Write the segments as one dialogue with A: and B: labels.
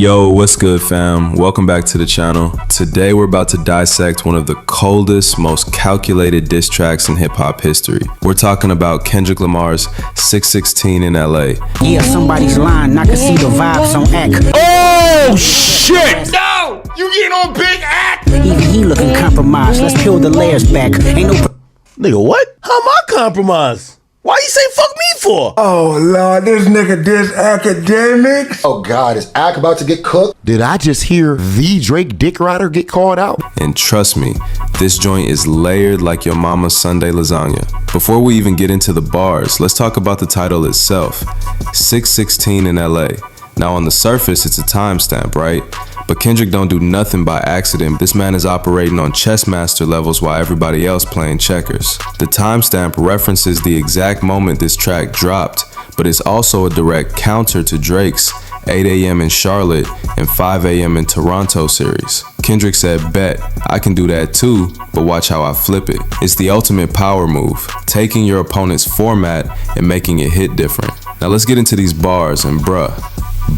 A: Yo, what's good, fam? Welcome back to the channel. Today we're about to dissect one of the coldest, most calculated diss tracks in hip-hop history. We're talking about Kendrick Lamar's 616 in LA.
B: Yeah, somebody's lying. I can see the vibes on act.
C: Oh shit! No! You getting on big act?
B: Even he looking compromised. Let's peel the layers back. Ain't no
C: Nigga, what? How am I compromised? Why you say fuck me for?
D: Oh Lord, this nigga DJ Akademiks.
E: Oh God, is Ak about to get cooked?
F: Did I just hear the Drake dick rider get called out?
A: And trust me, this joint is layered like your mama's Sunday lasagna. Before we even get into the bars, let's talk about the title itself. 616 in LA. Now on the surface, it's a timestamp, right? But Kendrick don't do nothing by accident. This man is operating on chess master levels while everybody else playing checkers. The timestamp references the exact moment this track dropped, but it's also a direct counter to Drake's 8 a.m. in Charlotte and 5 a.m. in Toronto series. Kendrick said, bet, I can do that too, but watch how I flip it. It's the ultimate power move, taking your opponent's format and making it hit different. Now let's get into these bars, and bruh,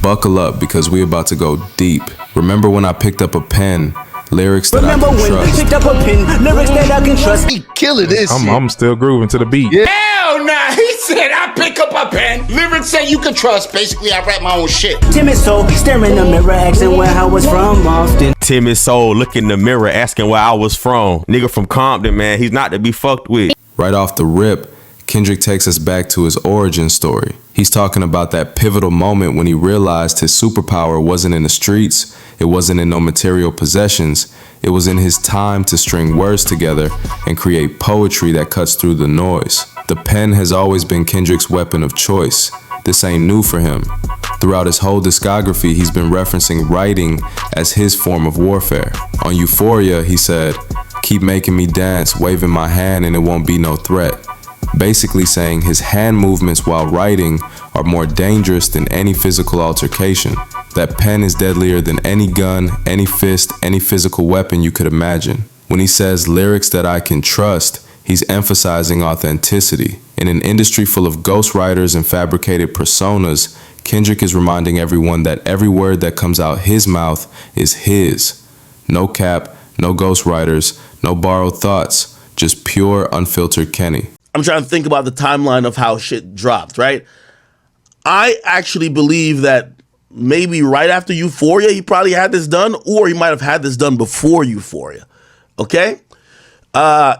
A: buckle up because we about to go deep. Remember when I picked up a pen, lyrics that I can trust.
B: picked up a pen, lyrics that I can trust.
E: He killing this shit.
G: I'm still grooving to the beat.
E: Yeah.
C: Hell nah, he said I pick up a pen. Lyrics say you can trust. Basically, I rap my own shit.
B: Timid soul, staring in the mirror, asking where I was from often.
H: Timid soul, look in the mirror, asking where I was from. Nigga from Compton, man, he's not to be fucked with.
A: Right off the rip, Kendrick takes us back to his origin story. He's talking about that pivotal moment when he realized his superpower wasn't in the streets, it wasn't in no material possessions, it was in his time to string words together and create poetry that cuts through the noise. The pen has always been Kendrick's weapon of choice. This ain't new for him. Throughout his whole discography, he's been referencing writing as his form of warfare. On Euphoria, he said, "Keep making me dance, waving my hand and it won't be no threat." Basically saying his hand movements while writing are more dangerous than any physical altercation. That pen is deadlier than any gun, any fist, any physical weapon you could imagine. When he says lyrics that I can trust, he's emphasizing authenticity. In an industry full of ghostwriters and fabricated personas, Kendrick is reminding everyone that every word that comes out his mouth is his. No cap, no ghostwriters, no borrowed thoughts, just pure, unfiltered Kenny.
C: I'm trying to think about the timeline of how shit dropped, right? I actually believe that maybe right after Euphoria, he probably had this done, or he might have had this done before Euphoria. Okay?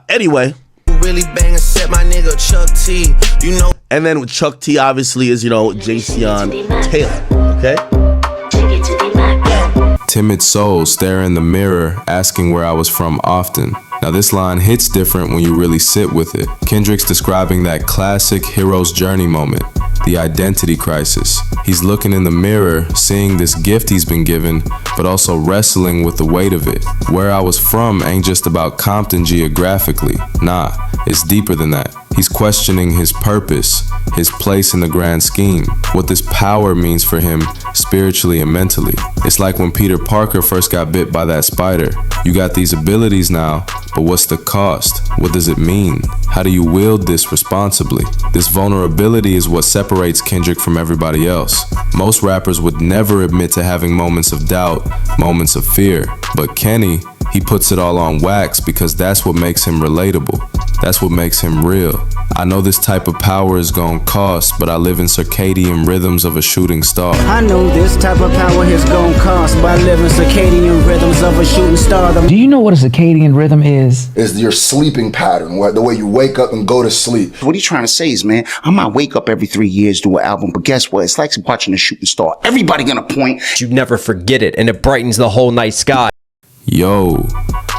C: Anyway.
I: Really bang set my nigga Chuck T, you know.
C: And then with Chuck T, obviously, is, you know, Jason Taylor. Okay?
A: Timid soul stare in the mirror, asking where I was from often. Now this line hits different when you really sit with it. Kendrick's describing that classic hero's journey moment, the identity crisis. He's looking in the mirror, seeing this gift he's been given, but also wrestling with the weight of it. Where I was from ain't just about Compton geographically. Nah, it's deeper than that. He's questioning his purpose, his place in the grand scheme, what this power means for him spiritually and mentally. It's like when Peter Parker first got bit by that spider. You got these abilities now, but what's the cost? What does it mean? How do you wield this responsibly? This vulnerability is what separates Kendrick from everybody else. Most rappers would never admit to having moments of doubt, moments of fear. But Kenny, he puts it all on wax because that's what makes him relatable. That's what makes him real. I know this type of power is gonna cost, but I live in circadian rhythms of a shooting star.
B: I know this type of power is gonna cost, but I live in circadian rhythms of a shooting star.
J: Do you know what a circadian rhythm is?
E: It's your sleeping pattern, the way you wake up and go to sleep.
K: What are you trying to say is, man, I might wake up every 3 years, do an album, but guess what? It's like watching a shooting star. Everybody gonna point.
L: You never forget it, and it brightens the whole night sky.
A: Yo,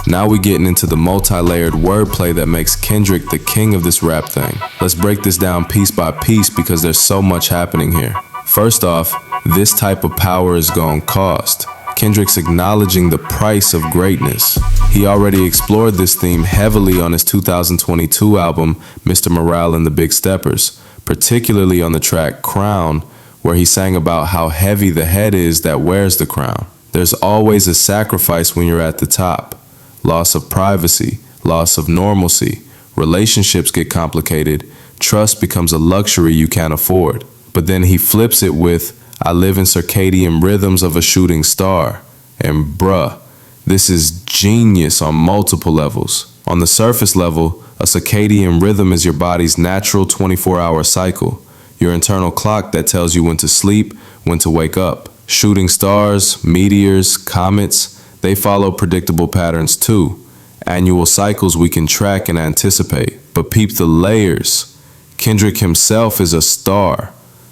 A: now we getting into the multi-layered wordplay that makes Kendrick the king of this rap thing. Let's break this down piece by piece because there's so much happening here. First off, this type of power is gonna cost. Kendrick's acknowledging the price of greatness. He already explored this theme heavily on his 2022 album, Mr. Morale and the Big Steppers, particularly on the track Crown, where he sang about how heavy the head is that wears the crown. There's always a sacrifice when you're at the top. Loss of privacy, loss of normalcy, relationships get complicated, trust becomes a luxury you can't afford. But then he flips it with, I live in circadian rhythms of a shooting star. And bruh, this is genius on multiple levels. On the surface level, a circadian rhythm is your body's natural 24-hour cycle, your internal clock that tells you when to sleep, when to wake up. Shooting stars, meteors, comets, they follow predictable patterns too. Annual cycles we can track and anticipate. But peep the layers. Kendrick himself is a star,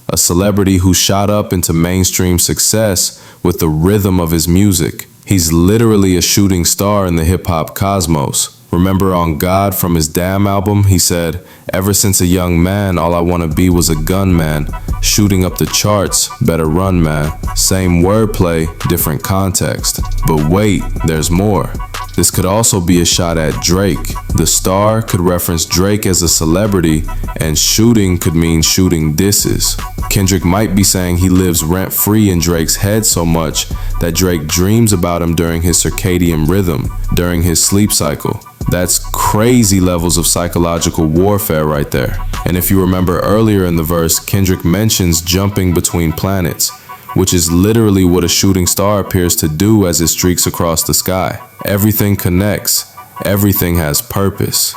A: a celebrity who shot up into mainstream success with the rhythm of his music. He's literally a shooting star in the hip-hop cosmos. Remember on God from his Damn album, he said, "Ever since a young man, all I want to be was a gunman. Shooting up the charts, better run, man." Same wordplay, different context. But wait, there's more. This could also be a shot at Drake. The star could reference Drake as a celebrity, and shooting could mean shooting disses. Kendrick might be saying he lives rent-free in Drake's head so much that Drake dreams about him during his circadian rhythm, during his sleep cycle. That's crazy levels of psychological warfare right there. And if you remember earlier in the verse, Kendrick mentions jumping between planets, which is literally what a shooting star appears to do as it streaks across the sky. Everything connects. Everything has purpose.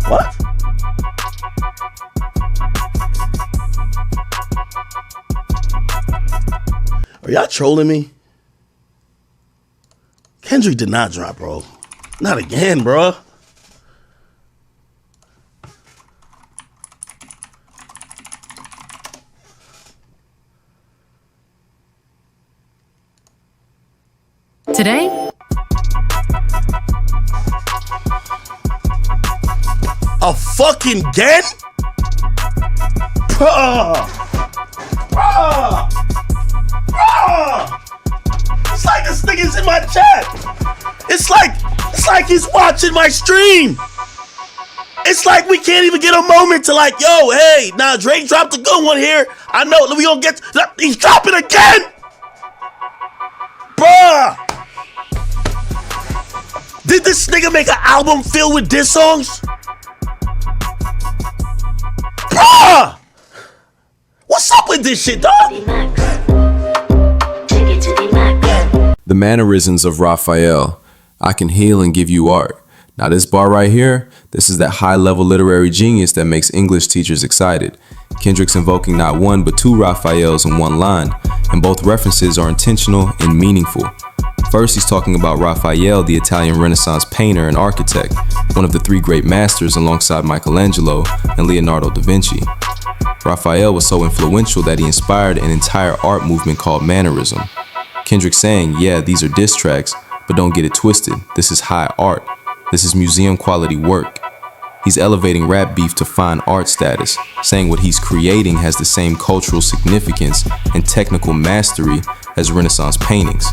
C: What? Are y'all trolling me? Kendrick did not drop, bro. Not again, bro.
G: Today?
C: A fucking again? Bruh. Bruh. Bruh. It's like this nigga's in my chat. It's like he's watching my stream. It's like we can't even get a moment to like, yo, hey, nah, Drake dropped a good one here. I know we gonna get, he's dropping again. Bruh. Did this nigga make an album filled with diss songs? Bruh! What's up with this shit, dog?
A: The mannerisms of Raphael. I can heal and give you art. Now this bar right here, this is that high-level literary genius that makes English teachers excited. Kendrick's invoking not one but two Raphaels in one line, and both references are intentional and meaningful. First, he's talking about Raphael, the Italian Renaissance painter and architect, one of the three great masters alongside Michelangelo and Leonardo da Vinci. Raphael was so influential that he inspired an entire art movement called mannerism. Kendrick saying, yeah, these are diss tracks, but don't get it twisted. This is high art. This is museum quality work. He's elevating rap beef to fine art status, saying what he's creating has the same cultural significance and technical mastery as Renaissance paintings.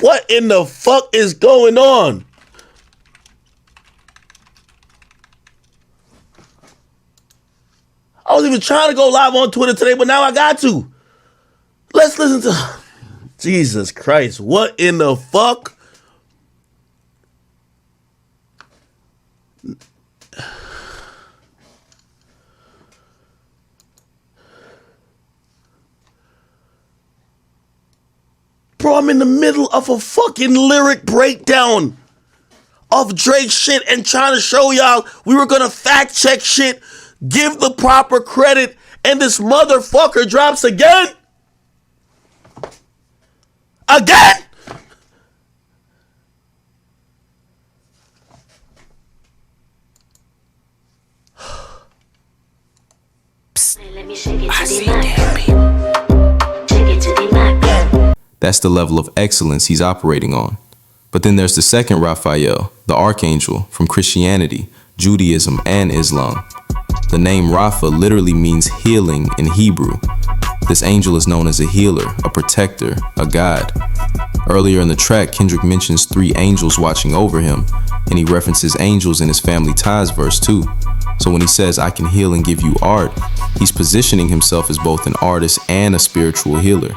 C: What in the fuck is going on? I was even trying to go live on Twitter today, but now I got to. Let's listen to... Jesus Christ, what in the fuck? Bro, I'm in the middle of a fucking lyric breakdown of Drake shit and trying to show y'all we were gonna fact check shit, give the proper credit, and this motherfucker drops again? Again?
G: I see that, baby. Shake it to the max.
A: That's the level of excellence he's operating on. But then there's the second Raphael, the archangel from Christianity, Judaism, and Islam. The name Rapha literally means healing in Hebrew. This angel is known as a healer, a protector, a god. Earlier in the track, Kendrick mentions 3 angels watching over him, and he references angels in his Family Ties verse too. So when he says, I can heal and give you art, he's positioning himself as both an artist and a spiritual healer.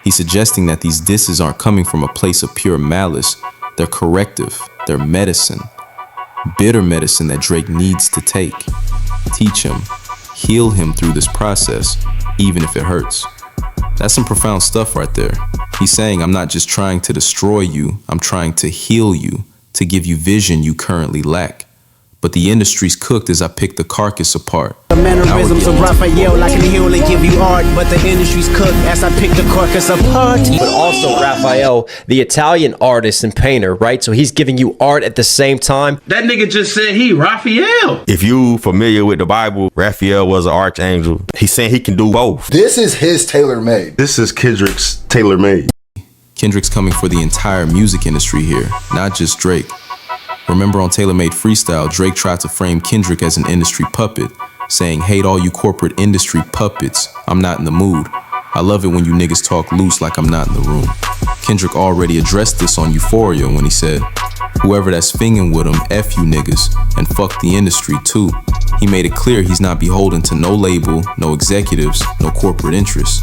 A: He's suggesting that these disses aren't coming from a place of pure malice. They're corrective, they're medicine. Bitter medicine that Drake needs to take. Teach him, heal him through this process, even if it hurts. That's some profound stuff right there. He's saying, I'm not just trying to destroy you, I'm trying to heal you, to give you vision you currently lack. But the industry's cooked as I pick the carcass apart.
B: The mannerisms of Raphael, I can heal and give you art, but the industry's cooked as I pick the carcass apart.
L: But also Raphael, the Italian artist and painter, right? So he's giving you art at the same time.
M: That nigga just said he Raphael.
H: If you familiar with the Bible, Raphael was an archangel. He's saying he can do both.
E: This is his tailor-made.
F: This is Kendrick's tailor-made.
A: Kendrick's coming for the entire music industry here, not just Drake. Remember on Tailor Made Freestyle, Drake tried to frame Kendrick as an industry puppet, saying, hate all you corporate industry puppets, I'm not in the mood. I love it when you niggas talk loose like I'm not in the room. Kendrick already addressed this on Euphoria when he said, whoever that's finging with him, F you niggas, and fuck the industry too. He made it clear he's not beholden to no label, no executives, no corporate interests.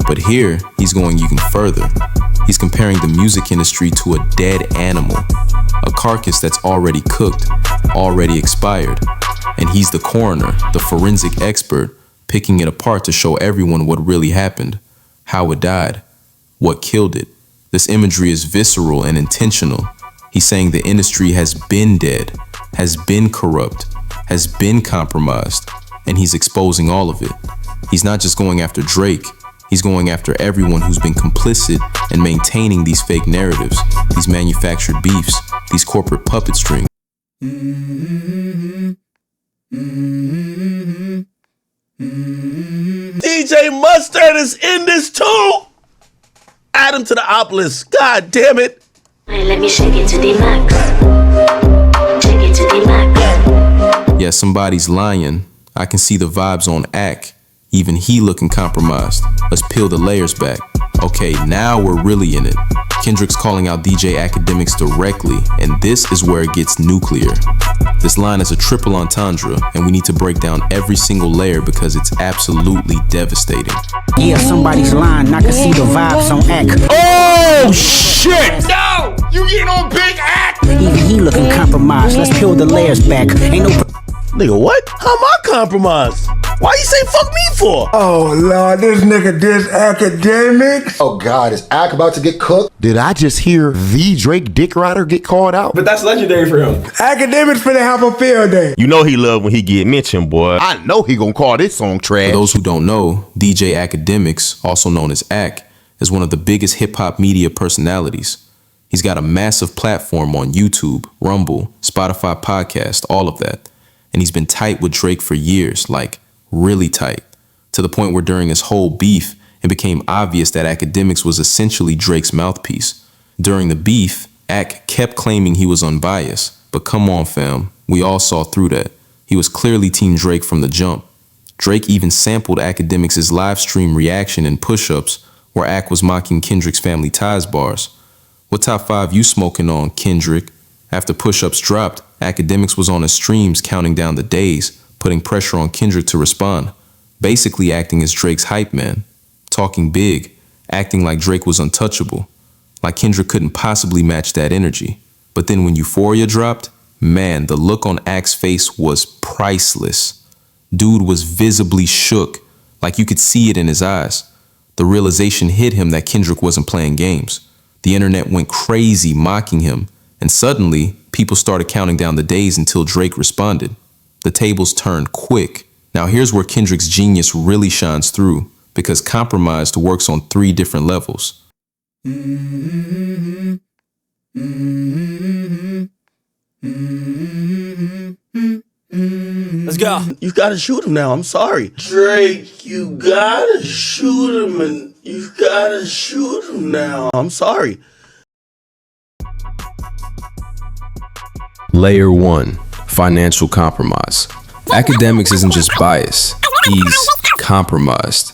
A: But here, he's going even further. He's comparing the music industry to a dead animal, a carcass that's already cooked, already expired. And he's the coroner, the forensic expert, picking it apart to show everyone what really happened, how it died, what killed it. This imagery is visceral and intentional. He's saying the industry has been dead, has been corrupt, has been compromised, and he's exposing all of it. He's not just going after Drake, he's going after everyone who's been complicit in maintaining these fake narratives, these manufactured beefs, these corporate puppet strings.
C: DJ Mustard is in this too. Add him to the op list. God damn it.
G: Let me shake it to the max. Shake it to the max.
A: Yeah, somebody's lying. I can see the vibes on Ak. Even he looking compromised. Let's peel the layers back. Okay, now we're really in it. Kendrick's calling out DJ Akademiks directly, and this is where it gets nuclear. This line is a triple entendre, and we need to break down every single layer because it's absolutely devastating.
B: Yeah, somebody's lying. I can see the vibes on Ak.
M: Oh shit! No! You getting on Big Act?
B: Even he looking compromised. Let's peel the layers back. Ain't no...
C: Nigga, what? How am I compromised? Why you say fuck me for?
D: Oh Lord, this nigga Akademiks.
E: Oh God, is Ak about to get cooked?
F: Did I just hear the Drake dick rider get called out?
M: But that's legendary for him.
D: Akademiks finna have a field day.
H: You know he love when he get mentioned, boy.
F: I know he gonna call this song trash.
A: For those who don't know, DJ Akademiks, also known as Ak, is one of the biggest hip-hop media personalities. He's got a massive platform on YouTube, Rumble, Spotify podcast, all of that. And he's been tight with Drake for years, like really tight, to the point where during his whole beef, it became obvious that Akademiks was essentially Drake's mouthpiece. During the beef, Ak kept claiming he was unbiased, but come on fam, we all saw through that. He was clearly Team Drake from the jump. Drake even sampled Akademiks' live stream reaction in push-ups where Ak was mocking Kendrick's Family Ties bars. What top 5 you smoking on, Kendrick? After push-ups dropped, Akademiks was on his streams counting down the days, putting pressure on Kendrick to respond, basically acting as Drake's hype man, talking big, acting like Drake was untouchable, like Kendrick couldn't possibly match that energy. But then when Euphoria dropped, man, the look on Ak's face was priceless. Dude was visibly shook, like you could see it in his eyes. The realization hit him that Kendrick wasn't playing games. The internet went crazy mocking him, and suddenly, people started counting down the days until Drake responded. The tables turned quick. Now here's where Kendrick's genius really shines through, because Compromised works on 3 different levels.
C: Let's go. You gotta shoot him now. I'm sorry. Drake, you gotta shoot him and you gotta shoot him now. I'm sorry.
A: Layer 1, financial compromise. Akademiks isn't just biased, he's compromised.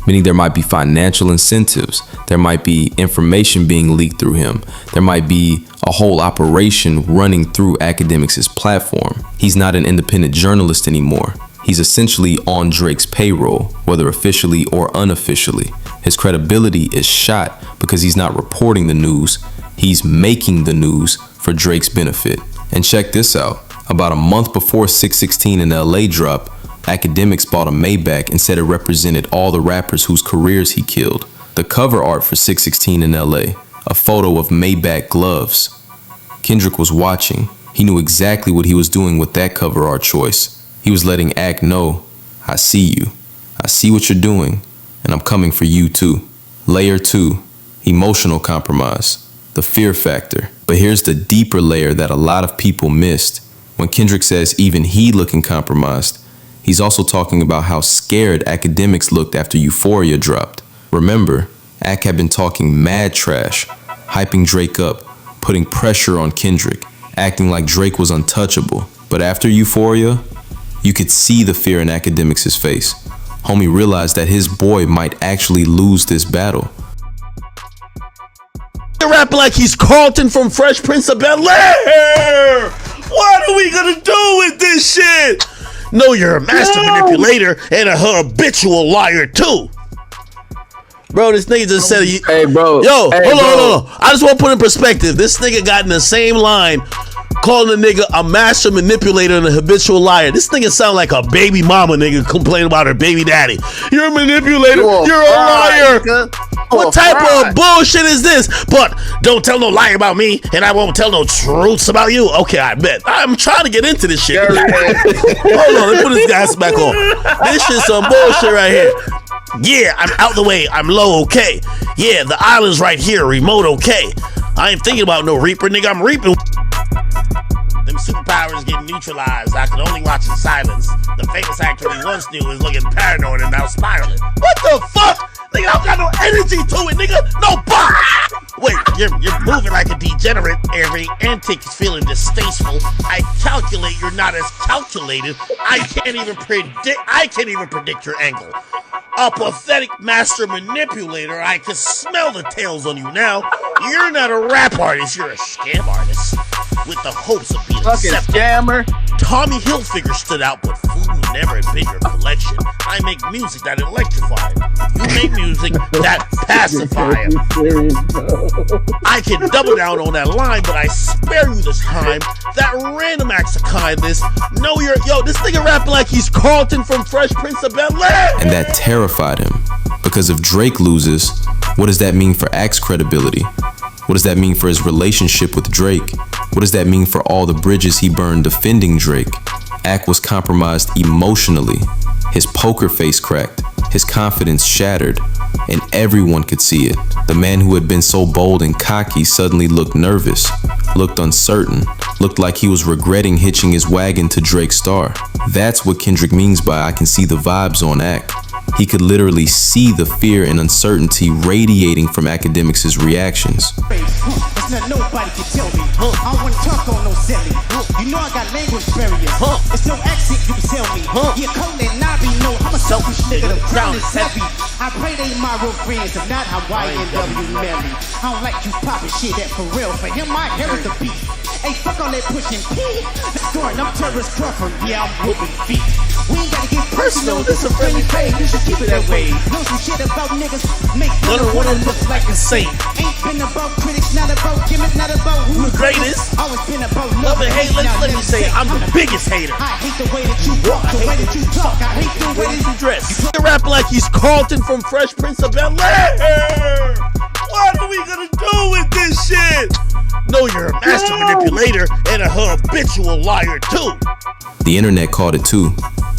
A: meaning there might be financial incentives, there might be information being leaked through him, there might be a whole operation running through Akademiks' platform. He's not an independent journalist anymore. He's essentially on Drake's payroll, whether officially or unofficially. His credibility is shot because he's not reporting the news, he's making the news for Drake's benefit. And check this out, about a month before 616 in LA dropped, Akademiks bought a Maybach and said it represented all the rappers whose careers he killed. The cover art for 616 in LA, a photo of Maybach gloves. Kendrick was watching. He knew exactly what he was doing with that cover art choice. He was letting Ak know, I see you. I see what you're doing, and I'm coming for you too. Layer 2, emotional compromise, the fear factor. But here's the deeper layer that a lot of people missed. When Kendrick says even he looking compromised, he's also talking about how scared Akademiks looked after Euphoria dropped. Remember, Ak had been talking mad trash, hyping Drake up, putting pressure on Kendrick, acting like Drake was untouchable. But after Euphoria, you could see the fear in Akademiks' face. Homie realized that his boy might actually lose this battle.
C: Rapping like he's Carlton from Fresh Prince of Bel-Air. What are we gonna do with this shit? No, you're a master manipulator and a habitual liar too. Bro, this nigga just said,
N: hey, bro.
C: Yo,
N: hey,
C: hold on. I just want to put in perspective. This nigga got in the same line calling the nigga a master manipulator and a habitual liar. This nigga sound like a baby mama nigga complaining about her baby daddy. You're a manipulator. You're a liar. What type of bullshit is this? But don't tell no lie about me, and I won't tell no truths about you. Okay, I bet. I'm trying to get into this shit. Hold on, let me put this gas back on. This shit's some bullshit right here. Yeah, I'm out the way. I'm low, okay. Yeah, the island's right here. Remote, okay. I ain't thinking about no Reaper, nigga. I'm reaping. Them superpowers getting neutralized. I can only watch in silence. The famous actor we once knew is looking paranoid and now spiraling. What the fuck? Nigga, I don't got no energy to it, nigga. No pop. Wait, you're moving like a degenerate. Every antic is feeling distasteful. I calculate you're not as calculated. I can't even predict your angle. A pathetic master manipulator. I can smell the tails on you now. You're not a rap artist. You're a scam artist with the hopes of being accepted. Scammer. Tommy Hilfiger stood out, but food never had been your collection. I make music that electrify. You make music that pacify. I can double down on that line, but I spare you this time. That random acts of kindness. No, this nigga rapping like he's Carlton from Fresh Prince of Bel-Air.
A: And that terrified him. Because if Drake loses, what does that mean for Ak's credibility? What does that mean for his relationship with Drake? What does that mean for all the bridges he burned defending Drake? Ak was compromised emotionally. His poker face cracked. His confidence shattered. And everyone could see it. The man who had been so bold and cocky suddenly looked nervous, looked uncertain, looked like he was regretting hitching his wagon to Drake's star. That's what Kendrick means by I can see the vibes on Ak. He could literally see the fear and uncertainty radiating from Akademiks' reactions.
B: It's not nobody can tell me. I don't want to talk on no silly. You know I got language barriers. It's no accent you can tell me. Yeah, Cole and Nabi know I'm a selfish nigga. The crown is heavy. I pray they my real friends and not Hawaii and W Melly. I don't like you popping shit that for real. For him, my hair is the beat. Hey, fuck all that pushing P. Scoring, I'm terrorist Crawford. Yeah, I'm whooping feet. We ain't gotta get personal. This a friendly page. You should keep it that way. Know some shit about niggas. Make one look like a saint. Ain't been about critics, not about gimmicks, not about who's the greatest. Always been about love and hate. Let me say, I'm the biggest hater. I hate the way that you walk, the way that you talk. I hate the way that you dress. You rapping like he's Carlton from Fresh Prince of Bel-Air. What are we gonna do with this shit? No, you're a master manipulator and a habitual liar too.
A: The internet caught it too.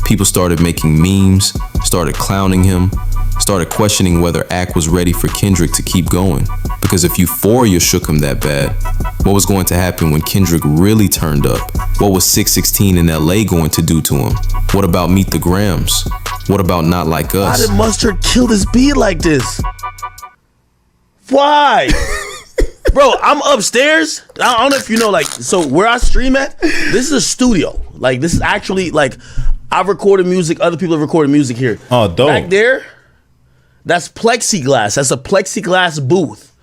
A: People started making memes, started clowning him, started questioning whether Ak was ready for Kendrick to keep going. Because if Euphoria shook him that bad, what was going to happen when Kendrick really turned up? What was 616 in LA going to do to him? What about Meet the Grams? What about Not Like Us?
C: Why did Mustard kill this beat like this? Why? Bro, I'm upstairs. I don't know if you know, like, so where I stream at, this is a studio. Like, this is actually, like, I've recorded music. Other people have recorded music here.
O: Oh, dope.
C: Back there, That's plexiglass. That's a plexiglass booth.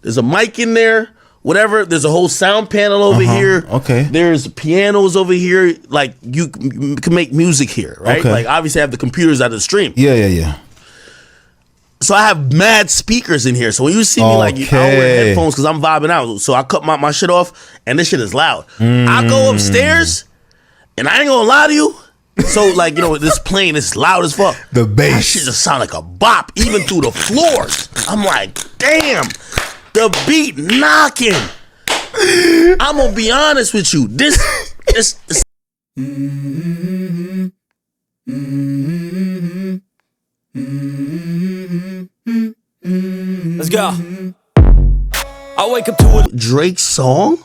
C: There's a mic in there, whatever. There's a whole sound panel over here.
N: Okay.
C: There's pianos over here. Like, you can make music here, right?
N: Okay.
C: Like, obviously I have the computers out of the stream.
N: Yeah.
C: So I have mad speakers in here. So when you see me, like, I don't wear headphones because I'm vibing out. So I cut my shit off, and this shit is loud. I go upstairs, and I ain't gonna lie to you. So, like, you know, this plane is loud as fuck.
N: The bass.
C: That shit just sound like a bop, even through the floors. I'm like, damn, the beat knocking. I'm gonna be honest with you. This.
O: Let's go. I wake up to a
C: Drake song?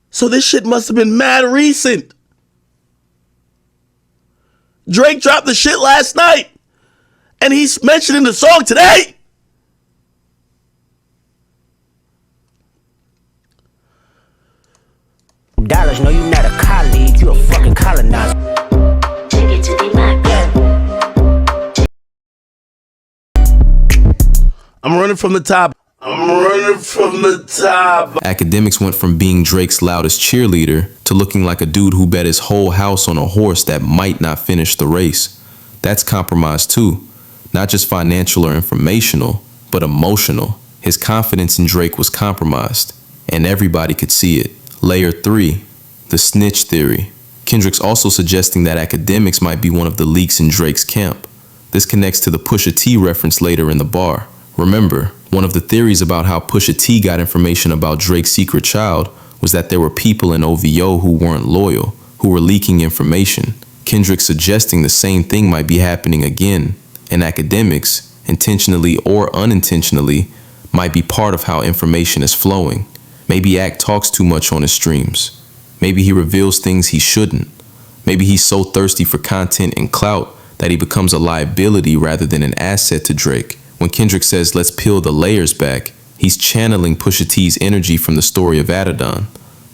C: So this shit must have been mad recent. Drake dropped the shit last night, and he's mentioning the song today.
P: Dollars, no, you not a colleague, you a fucking colonizer.
G: Take it to the max.
C: I'm running from the top.
A: Akademiks went from being Drake's loudest cheerleader to looking like a dude who bet his whole house on a horse that might not finish the race. That's compromise too. Not just financial or informational, but emotional. His confidence in Drake was compromised, and everybody could see it. Layer 3, the snitch theory. Kendrick's also suggesting that Akademiks might be one of the leaks in Drake's camp. This connects to the Pusha T reference later in the bar. Remember, one of the theories about how Pusha T got information about Drake's secret child was that there were people in OVO who weren't loyal, who were leaking information. Kendrick suggesting the same thing might be happening again, and Akademiks, intentionally or unintentionally, might be part of how information is flowing. Maybe Ak talks too much on his streams. Maybe he reveals things he shouldn't. Maybe he's so thirsty for content and clout that he becomes a liability rather than an asset to Drake. When Kendrick says, let's peel the layers back, he's channeling Pusha T's energy from the story of Adidon.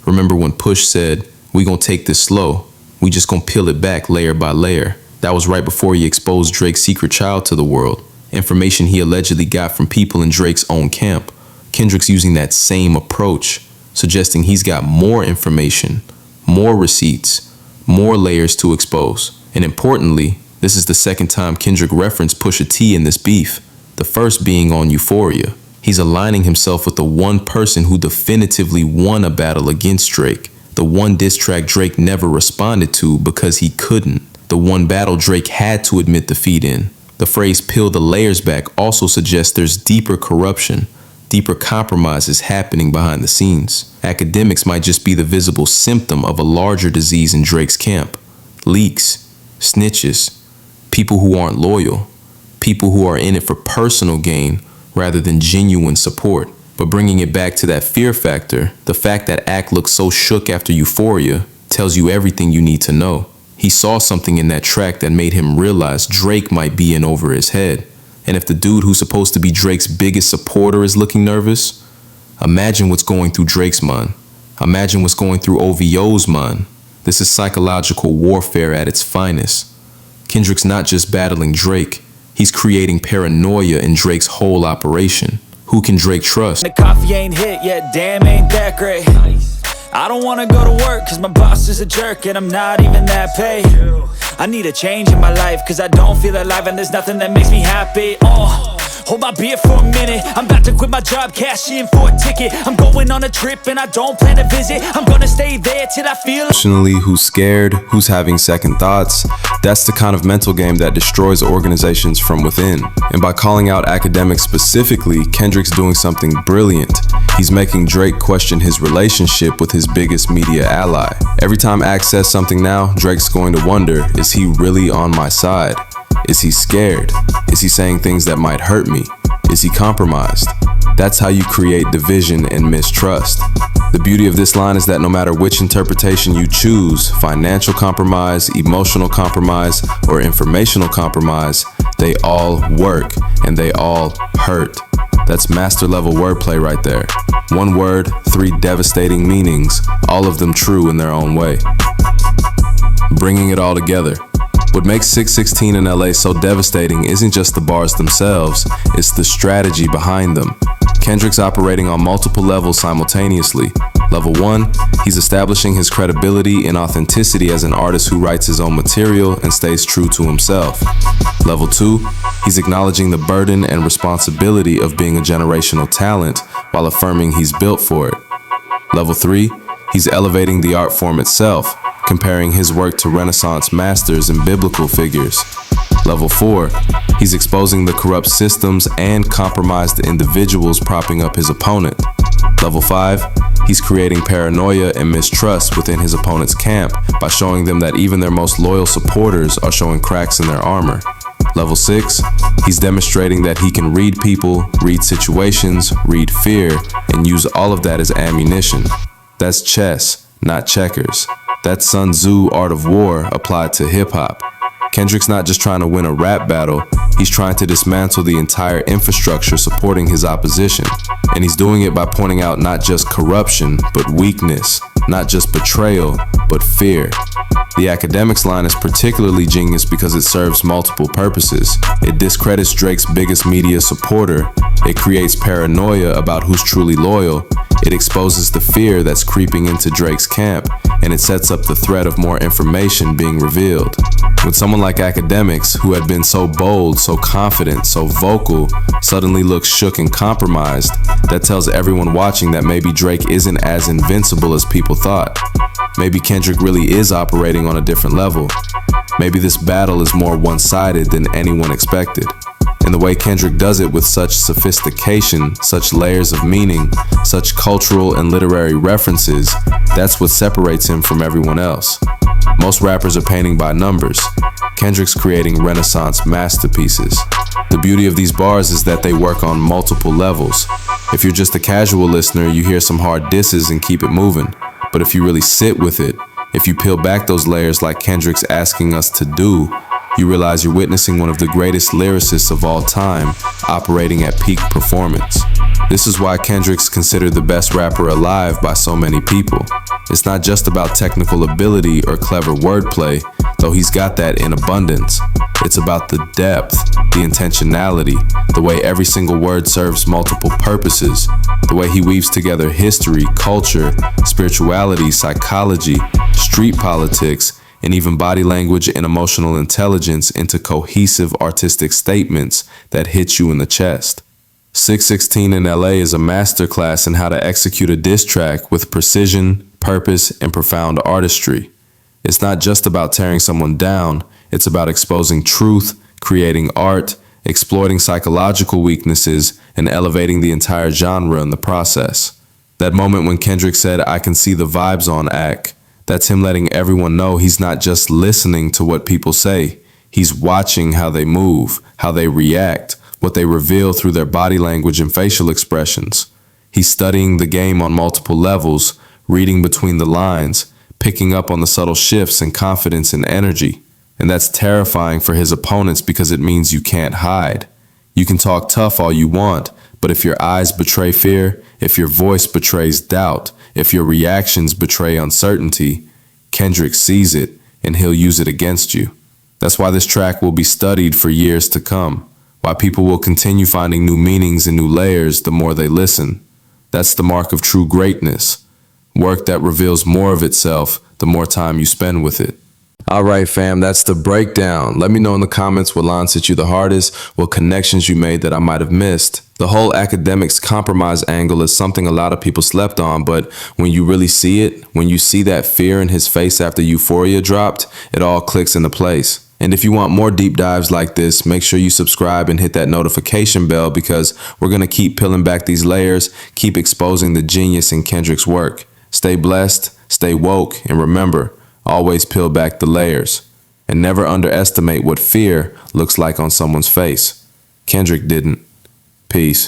A: Remember when Push said, we gonna take this slow, we just gonna peel it back layer by layer. That was right before he exposed Drake's secret child to the world, information he allegedly got from people in Drake's own camp. Kendrick's using that same approach, suggesting he's got more information, more receipts, more layers to expose. And importantly, this is the second time Kendrick referenced Pusha T in this beef. The first being on Euphoria. He's aligning himself with the one person who definitively won a battle against Drake. The one diss track Drake never responded to because he couldn't. The one battle Drake had to admit defeat in. The phrase peel the layers back also suggests there's deeper corruption, deeper compromises happening behind the scenes. Akademiks might just be the visible symptom of a larger disease in Drake's camp. Leaks, snitches, people who aren't loyal. People who are in it for personal gain rather than genuine support. But bringing it back to that fear factor, the fact that Ak looked so shook after Euphoria tells you everything you need to know. He saw something in that track that made him realize Drake might be in over his head. And if the dude who's supposed to be Drake's biggest supporter is looking nervous, imagine what's going through Drake's mind. Imagine what's going through OVO's mind. This is psychological warfare at its finest. Kendrick's not just battling Drake. He's creating paranoia in Drake's whole operation. Who can Drake trust?
O: The coffee ain't hit yet, damn ain't that great. I don't wanna go to work cause my boss is a jerk and I'm not even that paid. I need a change in my life cause I don't feel alive and there's nothing that makes me happy. Hold my beer for a minute, I'm about to quit my job, cash in for a ticket. I'm going on a trip and I don't plan to visit. I'm gonna stay there till I feel
A: emotionally, who's scared, who's having second thoughts. That's the kind of mental game that destroys organizations from within. And by calling out Akademiks specifically, Kendrick's doing something brilliant. He's making Drake question his relationship with his biggest media ally. Every time Ak says something now, Drake's going to wonder, is he really on my side? Is he scared? Is he saying things that might hurt me? Is he compromised? That's how you create division and mistrust. The beauty of this line is that no matter which interpretation you choose, financial compromise, emotional compromise, or informational compromise, they all work and they all hurt. That's master level wordplay right there. One word, 3 devastating meanings, all of them true in their own way. Bringing it all together. What makes 616 in LA so devastating isn't just the bars themselves, it's the strategy behind them. Kendrick's operating on multiple levels simultaneously. Level 1, he's establishing his credibility and authenticity as an artist who writes his own material and stays true to himself. Level 2, he's acknowledging the burden and responsibility of being a generational talent while affirming he's built for it. Level 3, he's elevating the art form itself, comparing his work to Renaissance masters and biblical figures. Level 4, he's exposing the corrupt systems and compromised individuals propping up his opponent. Level 5, he's creating paranoia and mistrust within his opponent's camp by showing them that even their most loyal supporters are showing cracks in their armor. Level 6, he's demonstrating that he can read people, read situations, read fear, and use all of that as ammunition. That's chess, not checkers. That's Sun Tzu art of war applied to hip-hop. Kendrick's not just trying to win a rap battle, he's trying to dismantle the entire infrastructure supporting his opposition. And he's doing it by pointing out not just corruption, but weakness, not just betrayal, but fear. The Akademiks line is particularly genius because it serves multiple purposes. It discredits Drake's biggest media supporter, it creates paranoia about who's truly loyal, it exposes the fear that's creeping into Drake's camp, and it sets up the threat of more information being revealed. When someone like Akademiks, who had been so bold, so confident, so vocal, suddenly looks shook and compromised, that tells everyone watching that maybe Drake isn't as invincible as people thought. Maybe Kendrick really is operating on a different level. Maybe this battle is more one-sided than anyone expected. And the way Kendrick does it with such sophistication, such layers of meaning, such cultural and literary references, that's what separates him from everyone else. Most rappers are painting by numbers. Kendrick's creating Renaissance masterpieces. The beauty of these bars is that they work on multiple levels. If you're just a casual listener, you hear some hard disses and keep it moving. But if you really sit with it, if you peel back those layers like Kendrick's asking us to do, you realize you're witnessing one of the greatest lyricists of all time operating at peak performance. This is why Kendrick's considered the best rapper alive by so many people. It's not just about technical ability or clever wordplay, though he's got that in abundance. It's about the depth, the intentionality, the way every single word serves multiple purposes, the way he weaves together history, culture, spirituality, psychology, street politics, and even body language and emotional intelligence into cohesive artistic statements that hit you in the chest. 616 in LA is a masterclass in how to execute a diss track with precision, purpose, and profound artistry. It's not just about tearing someone down, it's about exposing truth, creating art, exploiting psychological weaknesses, and elevating the entire genre in the process. That moment when Kendrick said, "I can see the vibes on Ak," that's him letting everyone know he's not just listening to what people say, he's watching how they move, how they react, what they reveal through their body language and facial expressions. He's studying the game on multiple levels, reading between the lines, picking up on the subtle shifts in confidence and energy. And that's terrifying for his opponents because it means you can't hide. You can talk tough all you want, but if your eyes betray fear, if your voice betrays doubt, if your reactions betray uncertainty, Kendrick sees it and he'll use it against you. That's why this track will be studied for years to come, why people will continue finding new meanings and new layers the more they listen. That's the mark of true greatness, work that reveals more of itself the more time you spend with it. All right, fam, that's the breakdown. Let me know in the comments what lines hit you the hardest, what connections you made that I might have missed. The whole Akademiks compromise angle is something a lot of people slept on, but when you really see it, when you see that fear in his face after Euphoria dropped, it all clicks into place. And if you want more deep dives like this, make sure you subscribe and hit that notification bell because we're going to keep peeling back these layers, keep exposing the genius in Kendrick's work. Stay blessed, stay woke, and remember, always peel back the layers. And never underestimate what fear looks like on someone's face. Kendrick didn't. Peace.